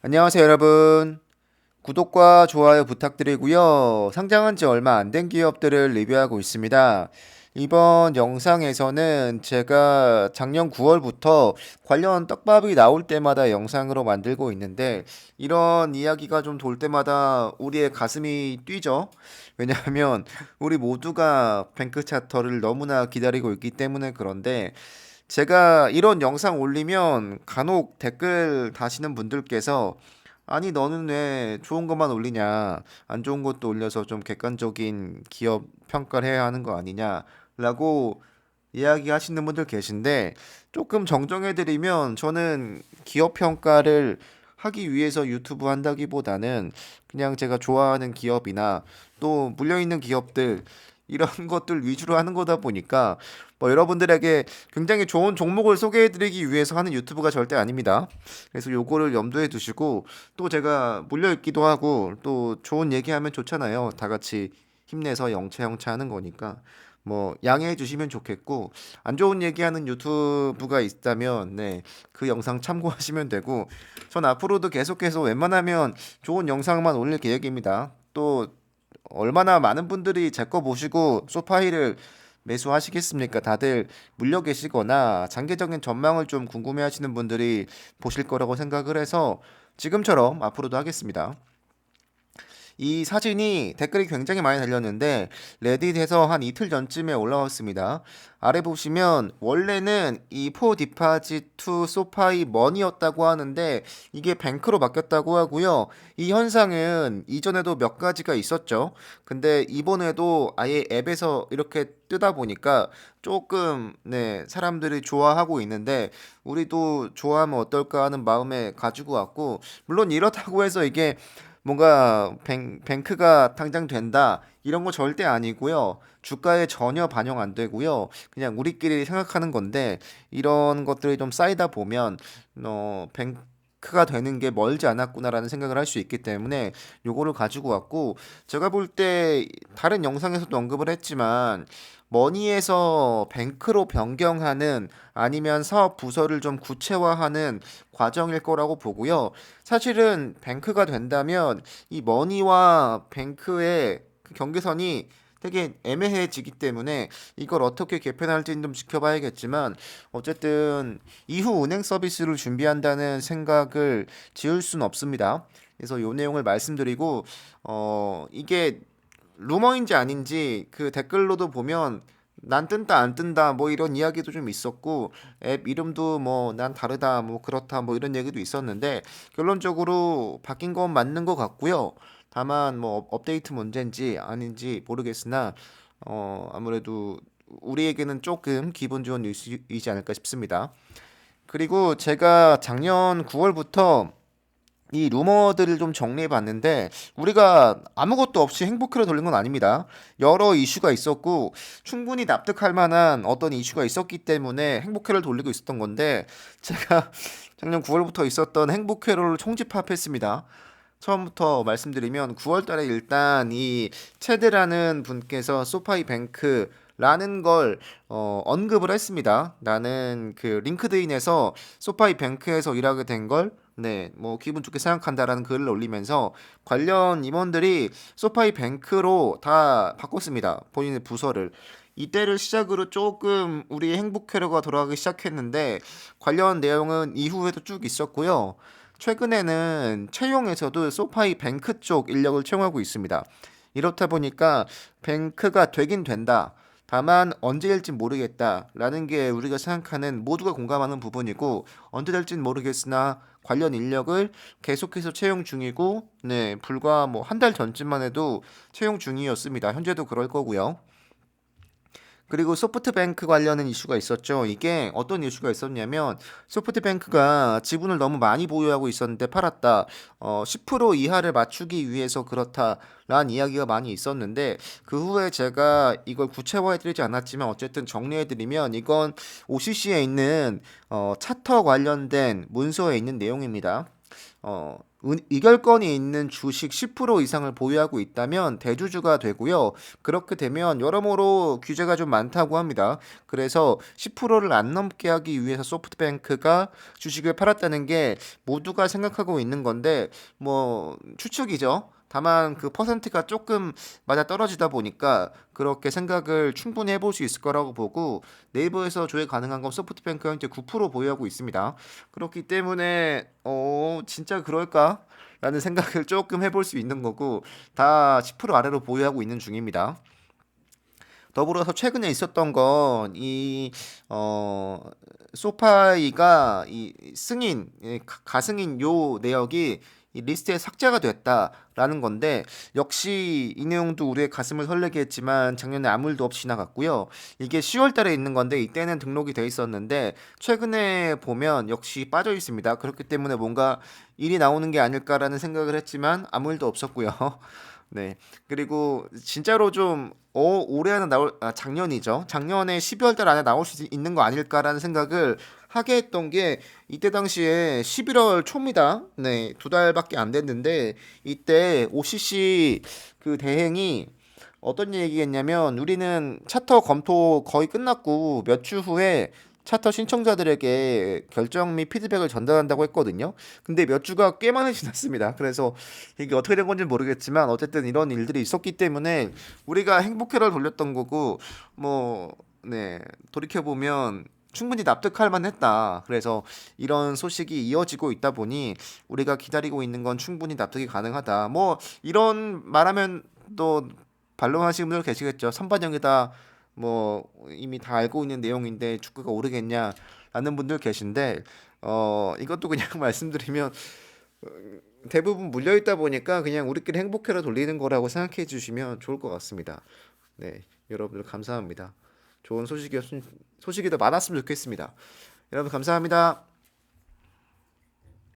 안녕하세요, 여러분. 구독과 좋아요 부탁드리고요. 상장한 지 얼마 안 된 기업들을 리뷰하고 있습니다. 이번 영상에서는 제가 작년 9월부터 관련 떡밥이 나올 때마다 영상으로 만들고 있는데 이런 이야기가 좀 돌 때마다 우리의 가슴이 뛰죠. 왜냐하면 우리 모두가 뱅크 차터를 너무나 기다리고 있기 때문에 그런데 제가 이런 영상 올리면 간혹 댓글 다시는 분들께서 아니 너는 왜 좋은 것만 올리냐 안 좋은 것도 올려서 좀 객관적인 기업 평가를 해야 하는 거 아니냐 라고 이야기하시는 분들 계신데 조금 정정해드리면 저는 기업 평가를 하기 위해서 유튜브 한다기보다는 그냥 제가 좋아하는 기업이나 또 물려있는 기업들 이런 것들 위주로 하는 거다 보니까 뭐 여러분들에게 굉장히 좋은 종목을 소개해드리기 위해서 하는 유튜브가 절대 아닙니다. 그래서 요거를 염두에 두시고 또 제가 물려있기도 하고 또 좋은 얘기하면 좋잖아요. 다 같이 힘내서 영차영차 하는 거니까 뭐 양해해 주시면 좋겠고 안 좋은 얘기하는 유튜브가 있다면 네, 그 영상 참고하시면 되고 전 앞으로도 계속해서 웬만하면 좋은 영상만 올릴 계획입니다. 또 얼마나 많은 분들이 제 거 보시고 소파이를 매수하시겠습니까? 다들 물려 계시거나 장기적인 전망을 좀 궁금해 하시는 분들이 보실 거라고 생각을 해서 지금처럼 앞으로도 하겠습니다. 이 사진이 댓글이 굉장히 많이 달렸는데 레딧에서 한 이틀 전쯤에 올라왔습니다. 아래 보시면 원래는 이 포 디파짓 투 소파이 머니였다고 하는데 이게 뱅크로 바뀌었다고 하고요. 이 현상은 이전에도 몇 가지가 있었죠. 근데 이번에도 아예 앱에서 이렇게 뜨다 보니까 조금 네, 사람들이 좋아하고 있는데 우리도 좋아하면 어떨까 하는 마음에 가지고 왔고 물론 이렇다고 해서 이게 뭔가 뱅크가 당장 된다 이런 거 절대 아니고요. 주가에 전혀 반영 안 되고요. 그냥 우리끼리 생각하는 건데 이런 것들이 좀 쌓이다 보면 뱅크가 되는 게 멀지 않았구나라는 생각을 할 수 있기 때문에 요거를 가지고 왔고 제가 볼 때 다른 영상에서도 언급을 했지만 머니에서 뱅크로 변경하는 아니면 사업 부서를 좀 구체화하는 과정일 거라고 보고요. 사실은 뱅크가 된다면 이 머니와 뱅크의 그 경계선이 되게 애매해지기 때문에 이걸 어떻게 개편할지는 좀 지켜봐야겠지만 어쨌든 이후 운행 서비스를 준비한다는 생각을 지울 수는 없습니다. 그래서 이 내용을 말씀드리고 이게 루머인지 아닌지 그 댓글로도 보면 난 뜬다 안 뜬다 뭐 이런 이야기도 좀 있었고 앱 이름도 뭐 난 다르다 뭐 그렇다 뭐 이런 얘기도 있었는데 결론적으로 바뀐 건 맞는 것 같고요. 다만 뭐 업데이트 문제인지 아닌지 모르겠으나 아무래도 우리에게는 조금 기분 좋은 뉴스이지 않을까 싶습니다. 그리고 제가 작년 9월부터 이 루머들을 좀 정리해 봤는데 우리가 아무것도 없이 행복회로 돌린 건 아닙니다. 여러 이슈가 있었고 충분히 납득할 만한 어떤 이슈가 있었기 때문에 행복회를 돌리고 있었던 건데 제가 작년 9월부터 있었던 행복회로를 총집합했습니다. 처음부터 말씀드리면 9월 달에 일단 이 체드라는 분께서 소파이 뱅크라는 걸 언급을 했습니다. 나는 그 링크드인에서 소파이 뱅크에서 일하게 된 걸 네, 뭐 기분 좋게 생각한다라는 글을 올리면서 관련 임원들이 소파이 뱅크로 다 바꿨습니다. 본인의 부서를. 이때를 시작으로 조금 우리 행복 회로가 돌아가기 시작했는데 관련 내용은 이후에도 쭉 있었고요. 최근에는 채용에서도 소파이 뱅크 쪽 인력을 채용하고 있습니다. 이렇다 보니까 뱅크가 되긴 된다. 다만 언제일진 모르겠다라는 게 우리가 생각하는 모두가 공감하는 부분이고 언제 될진 모르겠으나 관련 인력을 계속해서 채용 중이고 네 불과 뭐 한 달 전쯤만 해도 채용 중이었습니다. 현재도 그럴 거고요. 그리고 소프트뱅크 관련된 이슈가 있었죠. 이게 어떤 이슈가 있었냐면 소프트뱅크가 지분을 너무 많이 보유하고 있었는데 팔았다. 10% 이하를 맞추기 위해서 그렇다라는 이야기가 많이 있었는데 그 후에 제가 이걸 구체화해드리지 않았지만 어쨌든 정리해드리면 이건 OCC에 있는 차터 관련된 문서에 있는 내용입니다. 의결권이 있는 주식 10% 이상을 보유하고 있다면 대주주가 되고요. 그렇게 되면 여러모로 규제가 좀 많다고 합니다. 그래서 10%를 안 넘게 하기 위해서 소프트뱅크가 주식을 팔았다는 게 모두가 생각하고 있는 건데 뭐 추측이죠. 다만 그 퍼센트가 조금 맞아 떨어지다 보니까 그렇게 생각을 충분히 해볼 수 있을 거라고 보고 네이버에서 조회 가능한 건 소프트뱅크가 현재 9% 보유하고 있습니다. 그렇기 때문에 진짜 그럴까? 라는 생각을 조금 해볼 수 있는 거고 다 10% 아래로 보유하고 있는 중입니다. 더불어서 최근에 있었던 건 이 소파이가 이 승인 가승인 요 내역이 이 리스트에 삭제가 됐다라는 건데 역시 이 내용도 우리의 가슴을 설레게 했지만 작년에 아무 일도 없이 지나갔고요. 이게 10월 달에 있는 건데 이때는 등록이 돼 있었는데 최근에 보면 역시 빠져 있습니다. 그렇기 때문에 뭔가 일이 나오는 게 아닐까라는 생각을 했지만 아무 일도 없었고요. 네. 그리고 진짜로 좀 올해 안에 나올 작년이죠. 작년에 12월 달 안에 나올 수 있는 거 아닐까라는 생각을 하게 했던 게 이때 당시에 11월 초입니다. 네. 두 달밖에 안 됐는데 이때 OCC 그 대행이 어떤 얘기했냐면 우리는 차터 검토 거의 끝났고 몇 주 후에 차터 신청자들에게 결정 및 피드백을 전달한다고 했거든요. 근데 몇 주가 꽤 많이 지났습니다. 그래서 이게 어떻게 된 건지 모르겠지만 어쨌든 이런 일들이 있었기 때문에 우리가 행복회를 돌렸던 거고 뭐 네, 돌이켜 보면 충분히 납득할 만했다. 그래서 이런 소식이 이어지고 있다 보니 우리가 기다리고 있는 건 충분히 납득이 가능하다. 뭐 이런 말하면 또 반론하시는 분들 계시겠죠. 선반영이다. 뭐 이미 다 알고 있는 내용인데 축구가 오르겠냐라는 분들 계신데 이것도 그냥 말씀드리면 대부분 물려 있다 보니까 그냥 우리끼리 행복해라 돌리는 거라고 생각해 주시면 좋을 것 같습니다. 네, 여러분들 감사합니다. 좋은 소식이 더 많았으면 좋겠습니다. 여러분 감사합니다.